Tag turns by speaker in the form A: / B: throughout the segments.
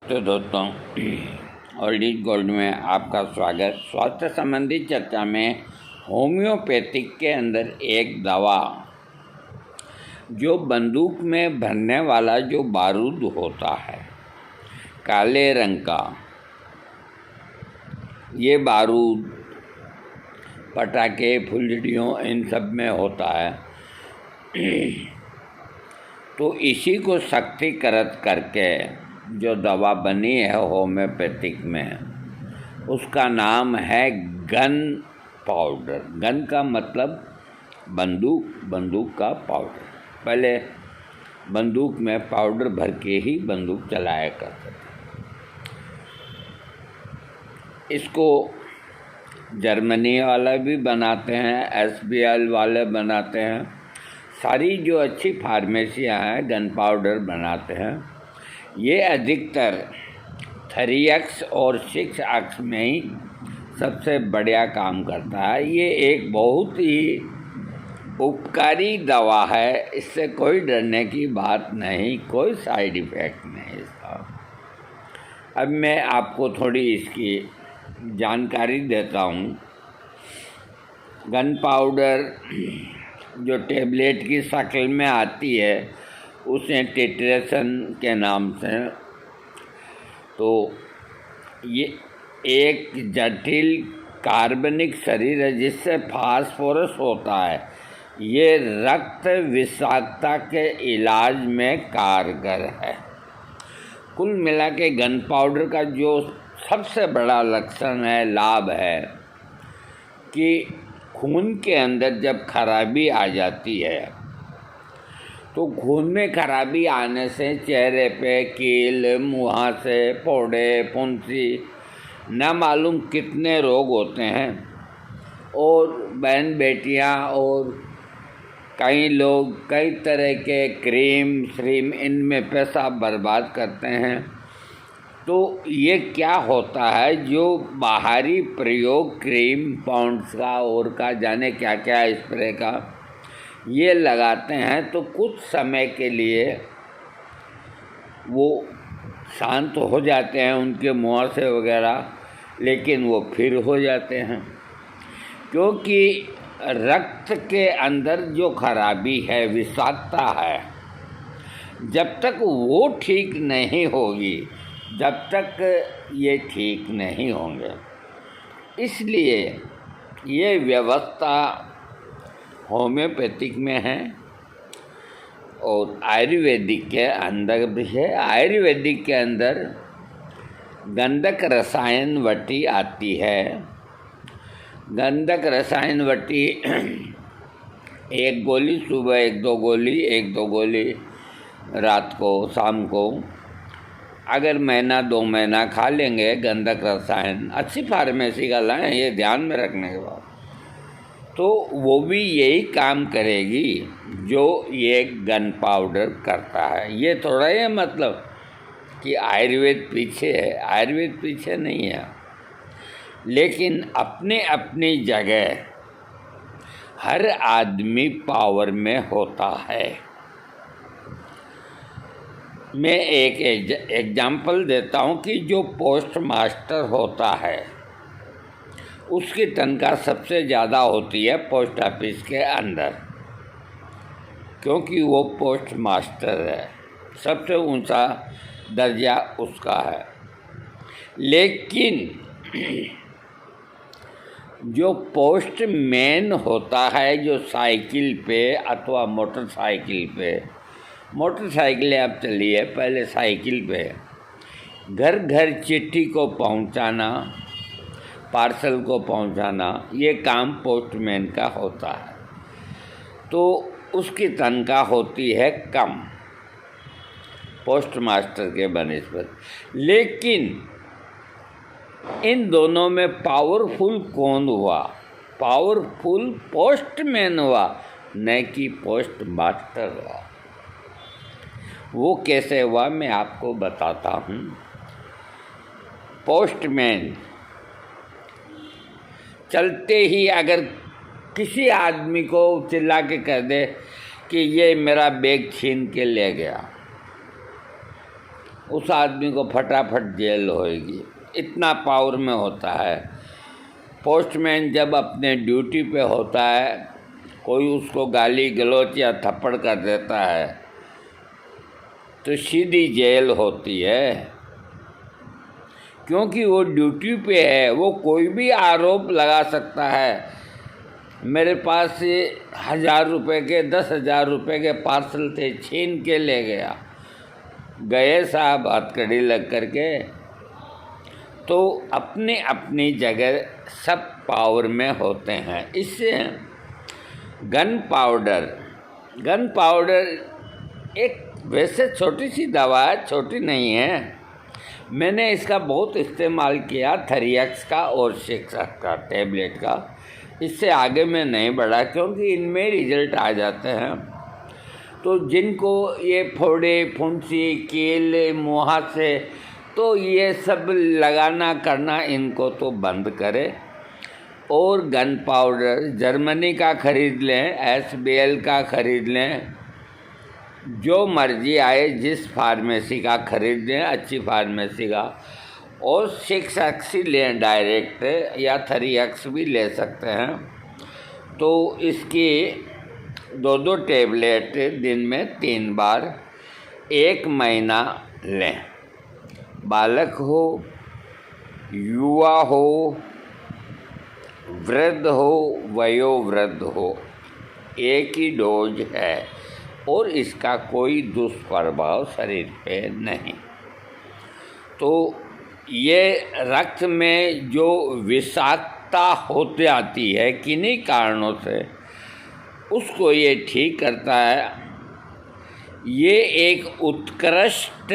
A: तो दोस्तों, old gold में आपका स्वागत। स्वास्थ्य संबंधी चर्चा में होम्योपैथिक के अंदर एक दवा जो बंदूक में भरने वाला जो बारूद होता है काले रंग का, ये बारूद पटाखे फुलझड़ियों इन सब में होता है। तो इसी को शक्तिकृत करके जो दवा बनी है होम्योपैथिक में, उसका नाम है गन पाउडर। गन का मतलब बंदूक, बंदूक का पाउडर। पहले बंदूक में पाउडर भर के ही बंदूक चलाया करते थे। इसको जर्मनी वाला भी बनाते हैं, SBL वाले बनाते हैं। सारी जो अच्छी फार्मेसियाँ हैं गन पाउडर बनाते हैं। ये अधिकतर 3X और 6X में ही सबसे बढ़िया काम करता है। ये एक बहुत ही उपकारी दवा है, इससे कोई डरने की बात नहीं, कोई साइड इफ़ेक्ट नहीं इसका। अब मैं आपको थोड़ी इसकी जानकारी देता हूँ। गन पाउडर जो टेबलेट की शक्ल में आती है उसे टिट्रेशन के नाम से, तो ये एक जटिल कार्बनिक शरीर है जिससे फास्फोरस होता है। ये रक्त विषाक्तता के इलाज में कारगर है। कुल मिला के गन पाउडर का जो सबसे बड़ा लक्षण है, लाभ है कि खून के अंदर जब खराबी आ जाती है तो खून में खराबी आने से चेहरे पे कील, मुहासे, फोड़े, फुंसी, न मालूम कितने रोग होते हैं। और बहन बेटियां और कई लोग कई तरह के क्रीम श्रीम इनमें पैसा बर्बाद करते हैं। तो ये क्या होता है, जो बाहरी प्रयोग क्रीम पाउंड्स का और का जाने क्या क्या स्प्रे का ये लगाते हैं, तो कुछ समय के लिए वो शांत हो जाते हैं उनके मुहासे वगैरह, लेकिन वो फिर हो जाते हैं। क्योंकि रक्त के अंदर जो खराबी है, विषाक्तता है, जब तक वो ठीक नहीं होगी जब तक ये ठीक नहीं होंगे। इसलिए ये व्यवस्था होम्योपैथिक में है और आयुर्वेदिक के अंदर भी है। आयुर्वेदिक के अंदर गंधक रसायन वटी आती है। गंधक रसायन वटी एक गोली सुबह, एक दो गोली रात को, शाम को, अगर महीना 2 महीना खा लेंगे गंधक रसायन, अच्छी फार्मेसी का लाएँ, ये ध्यान में रखने के बाद, तो वो भी यही काम करेगी जो ये गन पाउडर करता है। ये थोड़ा ये मतलब कि आयुर्वेद पीछे है, आयुर्वेद पीछे नहीं है, लेकिन अपने अपनी जगह हर आदमी पावर में होता है। मैं एक एग्जाम्पल देता हूँ कि जो पोस्ट मास्टर होता है उसकी तनख्वाह सबसे ज़्यादा होती है पोस्ट ऑफिस के अंदर, क्योंकि वो पोस्ट मास्टर है, सबसे ऊंचा दर्जा उसका है। लेकिन जो पोस्टमैन होता है, जो साइकिल पे अथवा मोटरसाइकिलें अब चली है, पहले साइकिल पे घर घर चिट्ठी को पहुंचाना, पार्सल को पहुंचाना, ये काम पोस्टमैन का होता है। तो उसकी तनख्वाह होती है कम पोस्ट मास्टर के बनिस्बत। लेकिन इन दोनों में पावरफुल कौन हुआ? पावरफुल पोस्टमैन हुआ, न कि पोस्ट मास्टर हुआ। वो कैसे हुआ मैं आपको बताता हूँ। पोस्टमैन चलते ही अगर किसी आदमी को चिल्ला के कह दे कि ये मेरा बैग छीन के ले गया, उस आदमी को फटाफट जेल होएगी, इतना पावर में होता है। पोस्टमैन जब अपने ड्यूटी पे होता है, कोई उसको गाली गलौज या थप्पड़ कर देता है तो सीधी जेल होती है, क्योंकि वो ड्यूटी पे है। वो कोई भी आरोप लगा सकता है। मेरे पास 1000 रुपये के 10,000 रुपये के पार्सल थे, छीन के ले गया, गए साहब हथकड़ी लग करके। तो अपनी अपनी जगह सब पावर में होते हैं। इससे गन पाउडर एक वैसे छोटी सी दवा है, छोटी नहीं है। मैंने इसका बहुत इस्तेमाल किया, थरियक्स का और शिक्षक का टैबलेट का। इससे आगे मैं नहीं बढ़ा क्योंकि इनमें रिजल्ट आ जाते हैं। तो जिनको ये फोड़े, फुंसी, कील, मुहासे, तो ये सब लगाना करना इनको तो बंद करें। और गन पाउडर जर्मनी का ख़रीद लें, SBL का ख़रीद लें, जो मर्जी आए जिस फार्मेसी का ख़रीद लें, अच्छी फार्मेसी का। और 6 लें डायरेक्ट, या 3 भी ले सकते हैं। तो इसकी 2 टेबलेट दिन में 3 बार 1 महीना लें। बालक हो, युवा हो, वृद्ध हो, वयोवृद्ध हो, एक ही डोज है और इसका कोई दुष्प्रभाव शरीर पे नहीं। तो ये रक्त में जो विषाक्तता होती आती है किन्हीं कारणों से, उसको ये ठीक करता है। ये एक उत्कृष्ट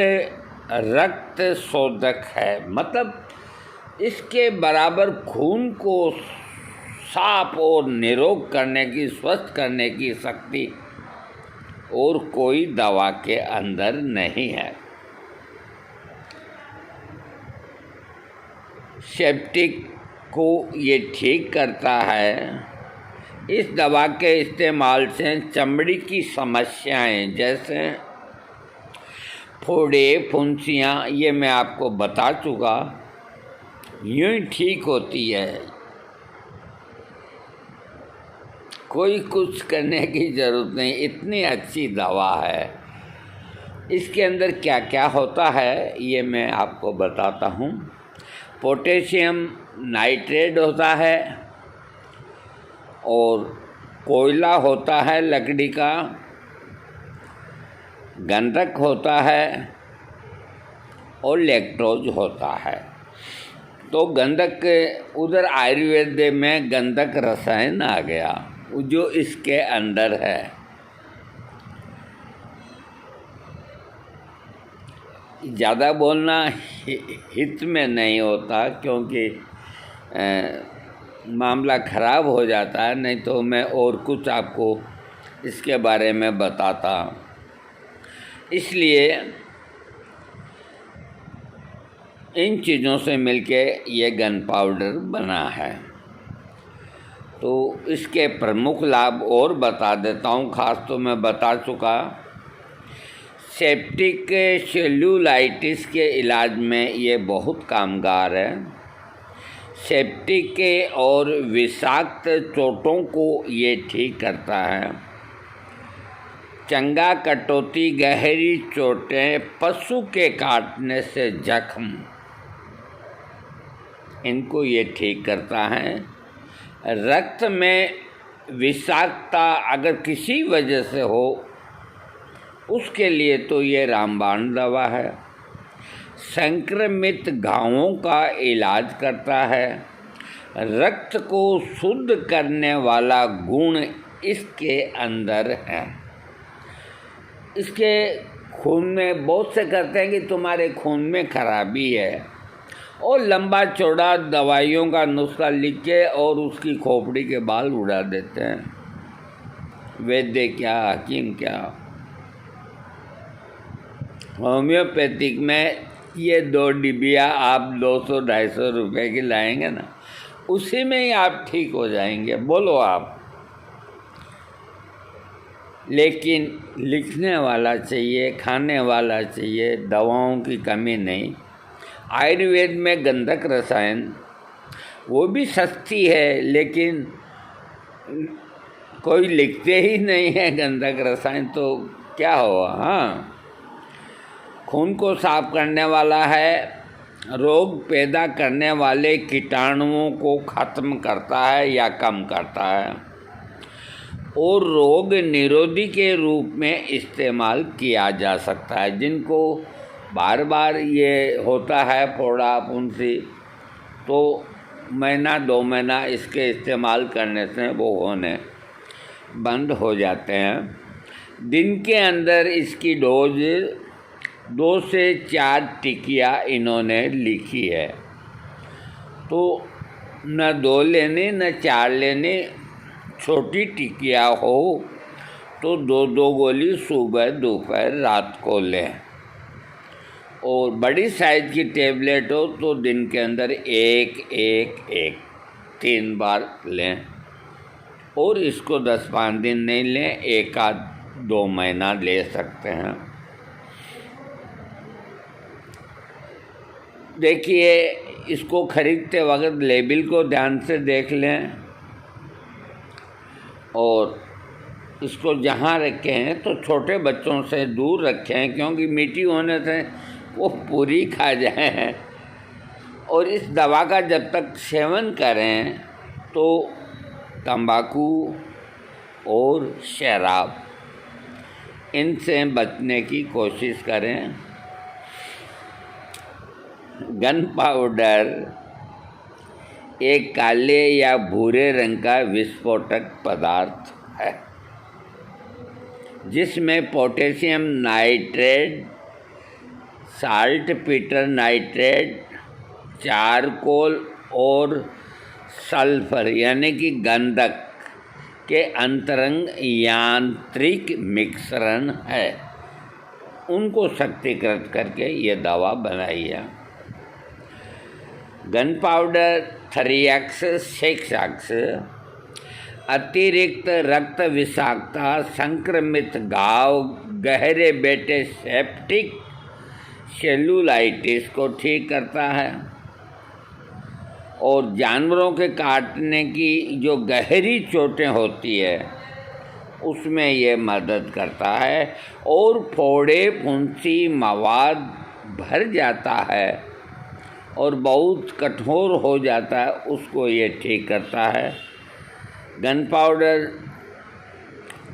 A: रक्त शोधक है, मतलब इसके बराबर खून को साफ और निरोग करने की, स्वस्थ करने की शक्ति और कोई दवा के अंदर नहीं है। सेप्टिक को ये ठीक करता है। इस दवा के इस्तेमाल से चमड़ी की समस्याएं जैसे फोड़े, फुंसियाँ, ये मैं आपको बता चुका, यूँ ही ठीक होती है। कोई कुछ करने की ज़रूरत नहीं, इतनी अच्छी दवा है। इसके अंदर क्या क्या होता है ये मैं आपको बताता हूँ। पोटेशियम नाइट्रेट होता है, और कोयला होता है लकड़ी का, गंधक होता है और लैक्टोज होता है। तो गंधक उधर आयुर्वेद में गंधक रसायन आ गया जो इसके अंदर है। ज़्यादा बोलना हित में नहीं होता, क्योंकि मामला ख़राब हो जाता है। नहीं तो मैं और कुछ आपको इसके बारे में बताता। इसलिए इन चीज़ों से मिलके ये गन पाउडर बना है। तो इसके प्रमुख लाभ और बता देता हूँ, खास तो मैं बता चुका। सेप्टिक सेल्यूलाइटिस के इलाज में ये बहुत कामगार है। सेप्टिक और विषाक्त चोटों को ये ठीक करता है। चंगा कटौती, गहरी चोटें, पशु के काटने से जख्म, इनको ये ठीक करता है। रक्त में विषाक्तता अगर किसी वजह से हो, उसके लिए तो ये रामबाण दवा है। संक्रमित घावों का इलाज करता है। रक्त को शुद्ध करने वाला गुण इसके अंदर है। इसके खून में, बहुत से कहते हैं कि तुम्हारे खून में खराबी है, और लंबा चौड़ा दवाइयों का नुस्खा लिख के और उसकी खोपड़ी के बाल उड़ा देते हैं। वैद्य क्या, हकीम क्या। होम्योपैथिक में ये 2 डिबिया आप 200-250 रुपये की लाएंगे ना, उसी में ही आप ठीक हो जाएंगे। बोलो आप, लेकिन लिखने वाला चाहिए, खाने वाला चाहिए, दवाओं की कमी नहीं। आयुर्वेद में गंधक रसायन वो भी सस्ती है, लेकिन कोई लिखते ही नहीं है गंधक रसायन, तो क्या हुआ। हाँ, खून को साफ करने वाला है, रोग पैदा करने वाले कीटाणुओं को खत्म करता है या कम करता है, और रोग निरोधी के रूप में इस्तेमाल किया जा सकता है। जिनको बार बार ये होता है फोड़ा फुंसी, तो महीना 2 महीना इसके इस्तेमाल करने से वो होने बंद हो जाते हैं। दिन के अंदर इसकी डोज 2 से 4 टिकिया इन्होंने लिखी है, तो न 2 लेने न 4 लेने। छोटी टिकिया हो तो 2-2 गोली सुबह दोपहर रात को लें, और बड़ी साइज की टेबलेट हो तो दिन के अंदर 3 बार लें, और इसको 10-5 दिन नहीं लें, 1-2 महीना ले सकते हैं। देखिए, इसको खरीदते वक्त लेबल को ध्यान से देख लें, और इसको जहाँ रखे हैं तो छोटे बच्चों से दूर रखें, क्योंकि मीठी होने से वो पूरी खा जाएं। और इस दवा का जब तक सेवन करें तो तंबाकू और शराब इनसे बचने की कोशिश करें। गन पाउडर एक काले या भूरे रंग का विस्फोटक पदार्थ है, जिसमें potassium nitrate, salt Peter nitrate, charcoal और सल्फर यानी कि गंधक के अंतरंग यांत्रिक मिश्रण है, उनको शक्तिकृत करके ये दवा बनाई है। गन पाउडर 3x 6x अतिरिक्त रक्त विषाक्तता, संक्रमित घाव, गहरे बैठे सेप्टिक सेलुलाइटिस को ठीक करता है, और जानवरों के काटने की जो गहरी चोटें होती है उसमें ये मदद करता है, और फोड़े फुंसी मवाद भर जाता है और बहुत कठोर हो जाता है, उसको ये ठीक करता है। गन पाउडर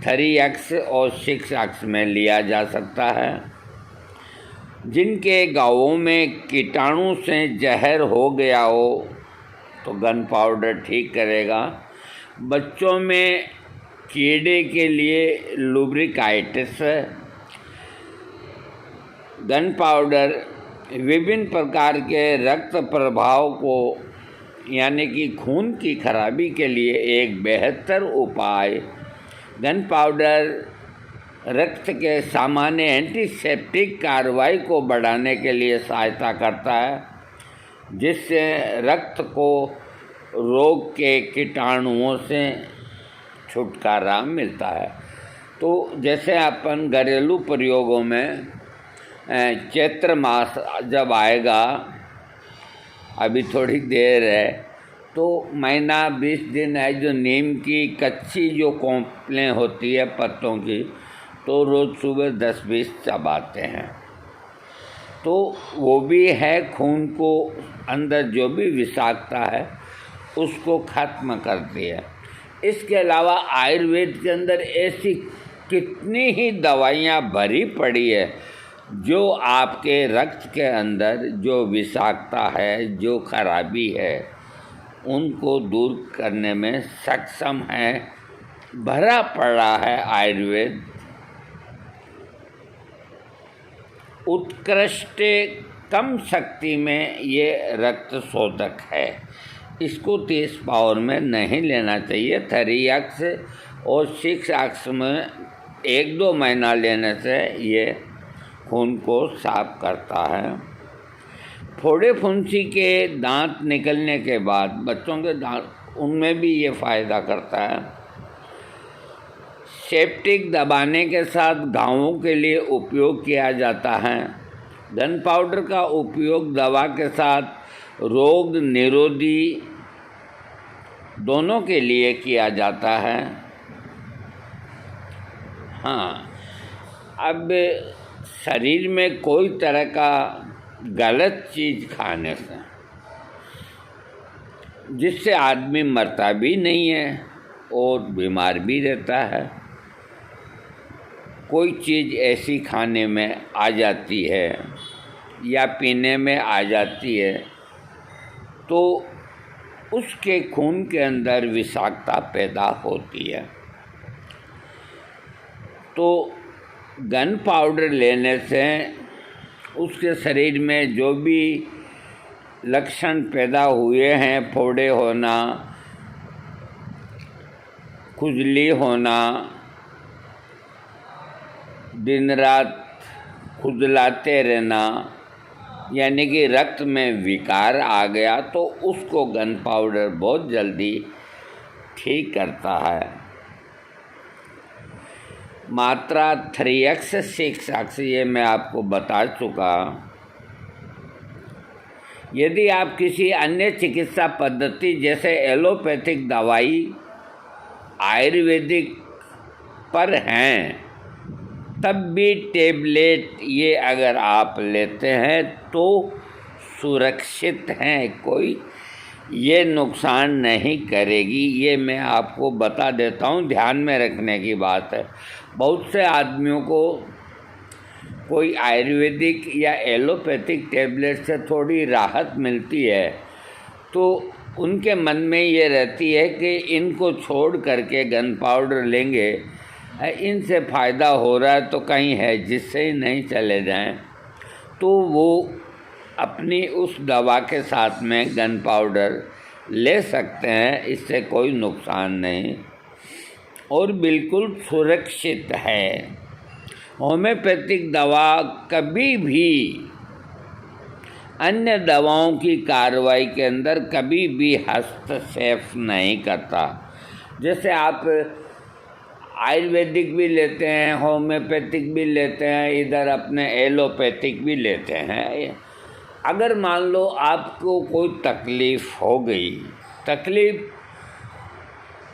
A: 3x और 6x में लिया जा सकता है। जिनके गाँवों में कीटाणु से जहर हो गया हो तो गन पाउडर ठीक करेगा। बच्चों में कीड़े के लिए लुब्रिकाइटिस, गन पाउडर विभिन्न प्रकार के रक्त प्रभाव को यानी कि खून की खराबी के लिए एक बेहतर उपाय। गन पाउडर रक्त के सामान्य एंटीसेप्टिक कार्रवाई को बढ़ाने के लिए सहायता करता है, जिससे रक्त को रोग के कीटाणुओं से छुटकारा मिलता है। तो जैसे अपन घरेलू प्रयोगों में चैत्र मास जब आएगा, अभी थोड़ी देर है, तो महीना 20 दिन है, जो नीम की कच्ची जो कोंपलें होती है पत्तों की, तो रोज़ सुबह 10-20 चबाते हैं, तो वो भी है खून को अंदर जो भी विषाक्तता है उसको ख़त्म करती है। इसके अलावा आयुर्वेद के अंदर ऐसी कितनी ही दवाइयाँ भरी पड़ी है जो आपके रक्त के अंदर जो विषाक्तता है, जो खराबी है, उनको दूर करने में सक्षम है। भरा पड़ा है आयुर्वेद। उत्कृष्ट कम शक्ति में ये रक्त शोधक है। इसको 30 पावर में नहीं लेना चाहिए। 3x और 6x में 1-2 महीना लेने से ये खून को साफ करता है। फोड़े फुंसी के दांत निकलने के बाद बच्चों के दांत, उनमें भी ये फ़ायदा करता है। सेप्टिक दबाने के साथ घावों के लिए उपयोग किया जाता है। गन पाउडर का उपयोग दवा के साथ रोग निरोधी दोनों के लिए किया जाता है। हाँ, अब शरीर में कोई तरह का गलत चीज़ खाने से जिससे आदमी मरता भी नहीं है और बीमार भी रहता है, कोई चीज़ ऐसी खाने में आ जाती है या पीने में आ जाती है तो उसके खून के अंदर विषाक्तता पैदा होती है। तो गन पाउडर लेने से उसके शरीर में जो भी लक्षण पैदा हुए हैं, फोड़े होना, खुजली होना, दिन रात खुजलाते रहना, यानी कि रक्त में विकार आ गया, तो उसको गन पाउडर बहुत जल्दी ठीक करता है। मात्रा 3x 6x ये मैं आपको बता चुका। यदि आप किसी अन्य चिकित्सा पद्धति जैसे एलोपैथिक दवाई, आयुर्वेदिक पर हैं, तब भी टेबलेट ये अगर आप लेते हैं तो सुरक्षित हैं, कोई ये नुकसान नहीं करेगी। ये मैं आपको बता देता हूँ, ध्यान में रखने की बात है। बहुत से आदमियों को कोई आयुर्वेदिक या एलोपैथिक टेबलेट से थोड़ी राहत मिलती है तो उनके मन में ये रहती है कि इनको छोड़ करके गन पाउडर लेंगे, इनसे फ़ायदा हो रहा है तो कहीं है जिससे ही नहीं चले जाएं, तो वो अपनी उस दवा के साथ में गन पाउडर ले सकते हैं। इससे कोई नुकसान नहीं और बिल्कुल सुरक्षित है। होम्योपैथिक दवा कभी भी अन्य दवाओं की कार्रवाई के अंदर कभी भी हस्तक्षेप नहीं करता। जैसे आप आयुर्वेदिक भी लेते हैं, होम्योपैथिक भी लेते हैं, इधर अपने एलोपैथिक भी लेते हैं। अगर मान लो आपको कोई तकलीफ़ हो गई, तकलीफ़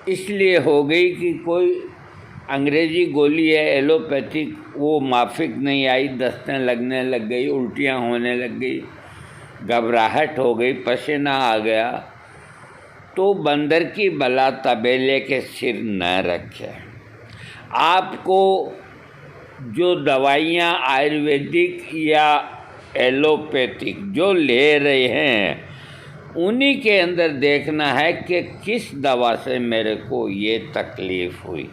A: इसलिए हो गई कि कोई अंग्रेज़ी गोली है एलोपैथिक, वो माफिक नहीं आई, दस्तें लगने लग गई, उल्टियाँ होने लग गई, घबराहट हो गई, पसीना आ गया, तो बंदर की बला तबेले के सिर न रखे। आपको जो दवाइयाँ आयुर्वेदिक या एलोपैथिक जो ले रहे हैं उन्हीं के अंदर देखना है कि किस दवा से मेरे को ये तकलीफ़ हुई,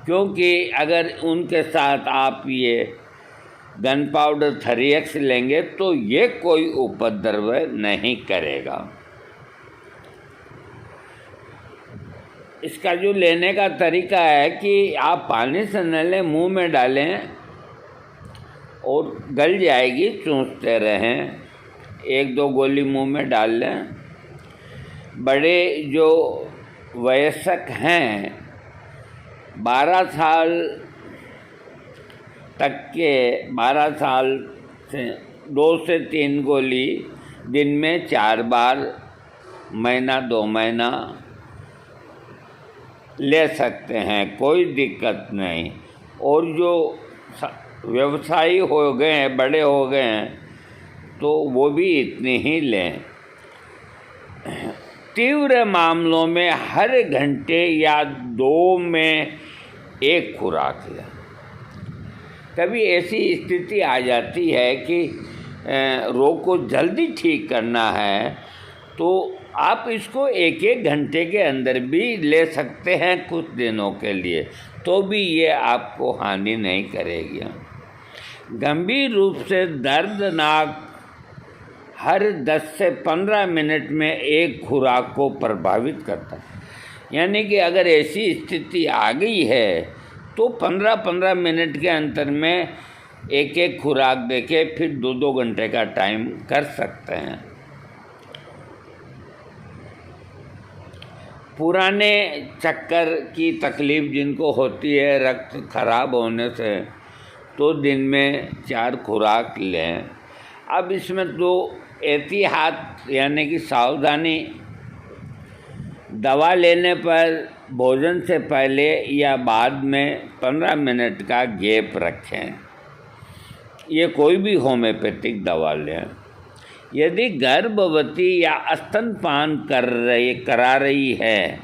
A: क्योंकि अगर उनके साथ आप ये गन पाउडर 3x लेंगे तो ये कोई उपद्रव नहीं करेगा। इसका जो लेने का तरीका है कि आप पानी से न लें, मुंह में डालें और गल जाएगी, चूसते रहें, 1-2 गोली मुंह में डाल लें। बड़े जो वयस्क हैं 12 साल तक के, 12 साल से 2 से 3 गोली दिन में 4 बार, महीना 2 महीना ले सकते हैं, कोई दिक्कत नहीं। और जो व्यवसायी हो गए हैं, बड़े हो गए हैं, तो वो भी इतनी ही लें। तीव्र मामलों में हर घंटे या 2 में 1 खुराक लें। कभी ऐसी स्थिति आ जाती है कि रोग को जल्दी ठीक करना है तो आप इसको 1-1 घंटे के अंदर भी ले सकते हैं कुछ दिनों के लिए, तो भी ये आपको हानि नहीं करेगी। गंभीर रूप से दर्दनाक हर 10 से 15 मिनट में 1 खुराक को प्रभावित करता है। यानी कि अगर ऐसी स्थिति आ गई है तो 15-15 मिनट के अंतर में 1-1 खुराक देके फिर 2-2 घंटे का टाइम कर सकते हैं। पुराने चक्कर की तकलीफ़ जिनको होती है रक्त खराब होने से, तो दिन में 4 खुराक लें। अब इसमें तो एहतियात यानी कि सावधानी, दवा लेने पर भोजन से पहले या बाद में 15 मिनट का गैप रखें। ये कोई भी होम्योपैथिक दवा लें। यदि गर्भवती या स्तनपान करा रही है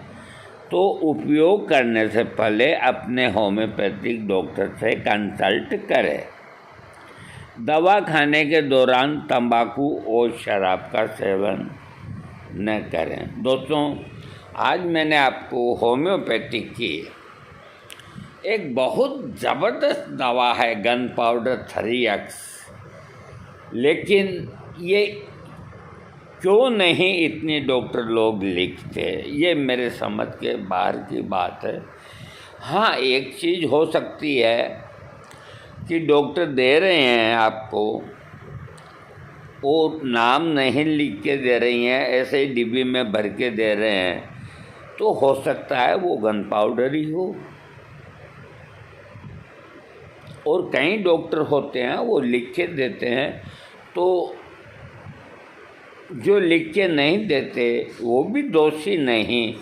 A: तो उपयोग करने से पहले अपने होम्योपैथिक डॉक्टर से कंसल्ट करें। दवा खाने के दौरान तंबाकू और शराब का सेवन न करें। दोस्तों, आज मैंने आपको होम्योपैथिक की एक बहुत ज़बरदस्त दवा है गनपाउडर 3X, लेकिन ये क्यों नहीं इतनी डॉक्टर लोग लिखते, ये मेरे समझ के बाहर की बात है। हाँ, एक चीज़ हो सकती है कि डॉक्टर दे रहे हैं आपको और नाम नहीं लिख के दे रही हैं, ऐसे ही डिब्बी में भर के दे रहे हैं, तो हो सकता है वो गनपाउडर ही हो। और कई डॉक्टर होते हैं वो लिख के देते हैं, तो जो लिख के नहीं देते वो भी दोषी नहीं,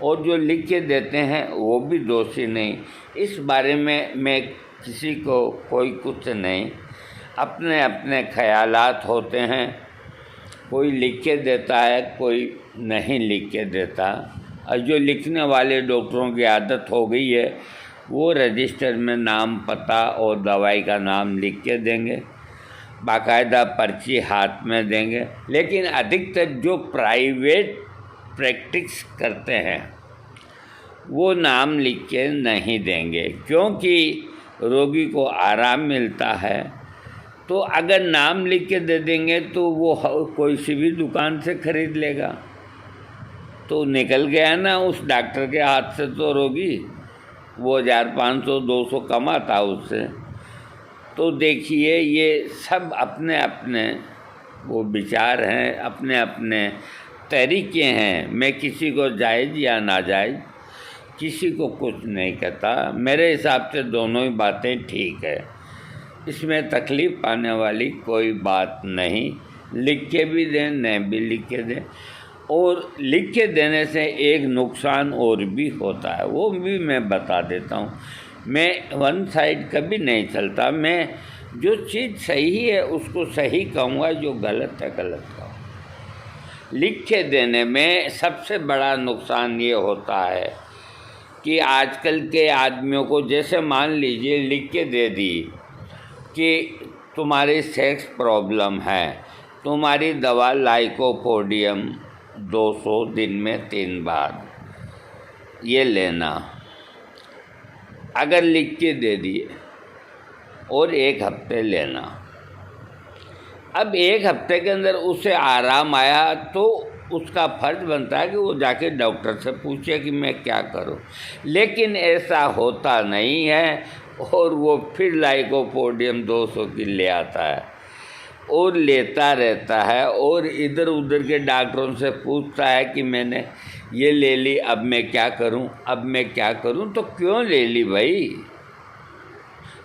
A: और जो लिख के देते हैं वो भी दोषी नहीं। इस बारे में मैं किसी को कोई कुछ नहीं, अपने अपने ख्यालात होते हैं। कोई लिख के देता है, कोई नहीं लिख के देता। और जो लिखने वाले डॉक्टरों की आदत हो गई है, वो रजिस्टर में नाम, पता और दवाई का नाम लिख के देंगे, बाकायदा पर्ची हाथ में देंगे। लेकिन अधिकतर जो प्राइवेट प्रैक्टिस करते हैं वो नाम लिख के नहीं देंगे, क्योंकि रोगी को आराम मिलता है। तो अगर नाम लिख के दे देंगे तो वो कोई सी भी दुकान से खरीद लेगा, तो निकल गया ना उस डॉक्टर के हाथ से, तो रोगी वो 1500-200 कमाता उससे। तो देखिए, ये सब अपने अपने वो विचार हैं, अपने अपने तरीके हैं। मैं किसी को जायज़ या नाजायज़ किसी को कुछ नहीं कहता। मेरे हिसाब से दोनों ही बातें ठीक है, इसमें तकलीफ़ पाने वाली कोई बात नहीं। लिख के भी दें, नहीं भी लिख के दें। और लिख के देने से एक नुकसान और भी होता है, वो भी मैं बता देता हूँ। मैं वन साइड कभी नहीं चलता। मैं जो चीज़ सही है उसको सही कहूँगा, जो गलत है गलत कहूँगा। लिख के देने में सबसे बड़ा नुकसान ये होता है कि आजकल के आदमियों को, जैसे मान लीजिए लिख के दे दी कि तुम्हारी सेक्स प्रॉब्लम है, तुम्हारी दवा लाइकोपोडियम 200 दिन में 3 बार ये लेना, अगर लिख के दे दिए, और 1 हफ्ते लेना। अब 1 हफ्ते के अंदर उसे आराम आया तो उसका फ़र्ज बनता है कि वो जाके डॉक्टर से पूछे कि मैं क्या करूं। लेकिन ऐसा होता नहीं है, और वो फिर लाइकोपोडियम 200 की ले आता है और लेता रहता है, और इधर उधर के डॉक्टरों से पूछता है कि मैंने ये ले ली, अब मैं क्या करूं, अब मैं क्या करूं। तो क्यों ले ली भाई?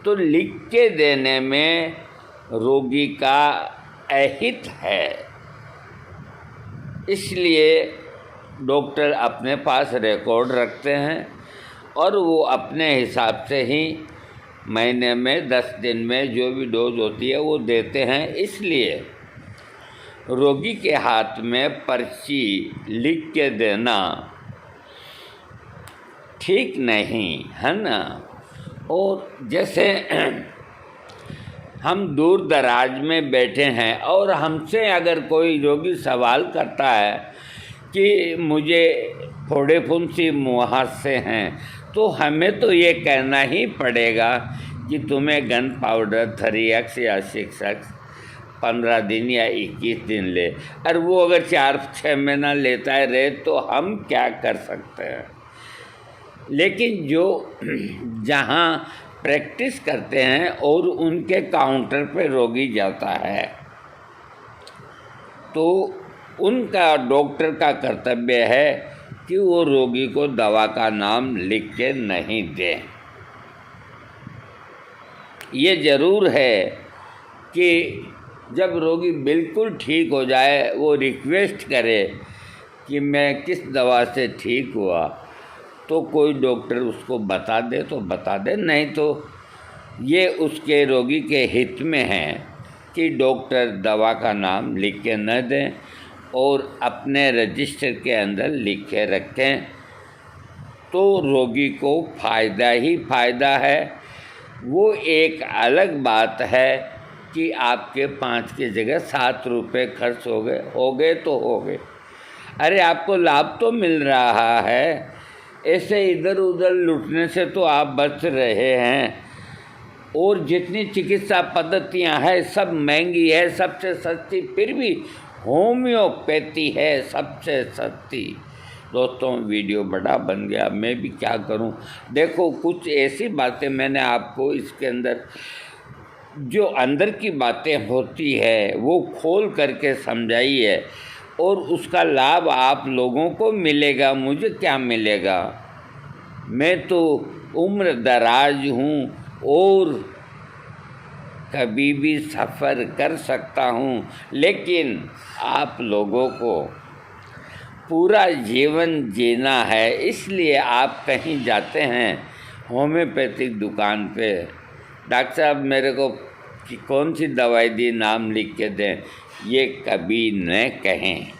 A: तो लिख के देने में रोगी का अहित है, इसलिए डॉक्टर अपने पास रिकॉर्ड रखते हैं और वो अपने हिसाब से ही महीने में 10 दिन में जो भी डोज होती है वो देते हैं। इसलिए रोगी के हाथ में पर्ची लिख के देना ठीक नहीं है ना। और जैसे हम दूर दराज में बैठे हैं और हमसे अगर कोई रोगी सवाल करता है कि मुझे फोड़े फुंसी मुहासे हैं, तो हमें तो ये कहना ही पड़ेगा कि तुम्हें गन पाउडर 3X या 6X 15 दिन या 21 दिन ले। और वो अगर 4-6 महीना लेता है रहे तो हम क्या कर सकते हैं। लेकिन जो जहाँ प्रैक्टिस करते हैं और उनके काउंटर पे रोगी जाता है, तो उनका डॉक्टर का कर्तव्य है कि वो रोगी को दवा का नाम लिख के नहीं दें। ये ज़रूर है कि जब रोगी बिल्कुल ठीक हो जाए वो रिक्वेस्ट करे कि मैं किस दवा से ठीक हुआ, तो कोई डॉक्टर उसको बता दे तो बता दे, नहीं तो ये उसके रोगी के हित में है कि डॉक्टर दवा का नाम लिख के न दें और अपने रजिस्टर के अंदर लिख के रखें, तो रोगी को फ़ायदा ही फ़ायदा है। वो एक अलग बात है कि आपके 5 की जगह 7 रुपये खर्च हो गए तो हो गए। अरे आपको लाभ तो मिल रहा है, ऐसे इधर उधर लुटने से तो आप बच रहे हैं। और जितनी चिकित्सा पद्धतियां हैं सब महंगी है, सबसे सस्ती फिर भी होम्योपैथी है सबसे सस्ती। दोस्तों वीडियो बड़ा बन गया, मैं भी क्या करूं। देखो कुछ ऐसी बातें मैंने आपको इसके अंदर जो अंदर की बातें होती है वो खोल करके समझाई है, और उसका लाभ आप लोगों को मिलेगा, मुझे क्या मिलेगा। मैं तो उम्र दराज हूँ और कभी भी सफ़र कर सकता हूँ, लेकिन आप लोगों को पूरा जीवन जीना है, इसलिए आप कहीं जाते हैं होम्योपैथिक दुकान पे, डॉक्टर साहब मेरे को कौन सी दवाई दी, नाम लिख के दें, ये कभी न कहें।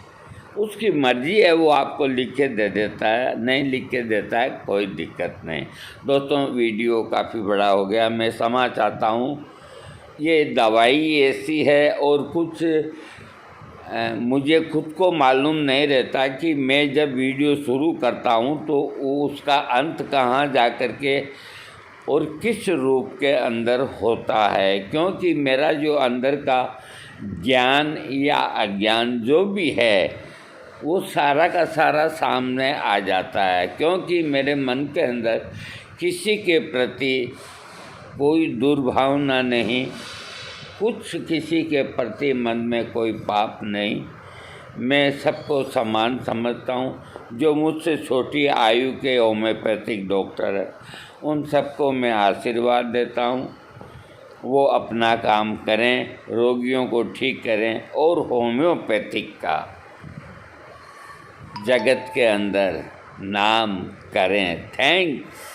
A: उसकी मर्ज़ी है, वो आपको लिख के दे देता है, नहीं लिख के देता है कोई दिक्कत नहीं। दोस्तों वीडियो काफ़ी बड़ा हो गया, मैं क्षमा चाहता हूँ। ये दवाई ऐसी है और कुछ मुझे खुद को मालूम नहीं रहता कि मैं जब वीडियो शुरू करता हूँ तो उसका अंत कहाँ जा कर के और किस रूप के अंदर होता है, क्योंकि मेरा जो अंदर का ज्ञान या अज्ञान जो भी है वो सारा का सारा सामने आ जाता है, क्योंकि मेरे मन के अंदर किसी के प्रति कोई दुर्भावना नहीं, कुछ किसी के प्रति मन में कोई पाप नहीं। मैं सबको समान समझता हूँ। जो मुझसे छोटी आयु के होम्योपैथिक डॉक्टर हैं उन सबको मैं आशीर्वाद देता हूँ, वो अपना काम करें, रोगियों को ठीक करें और होम्योपैथिक का जगत के अंदर नाम करें। थैंक्स।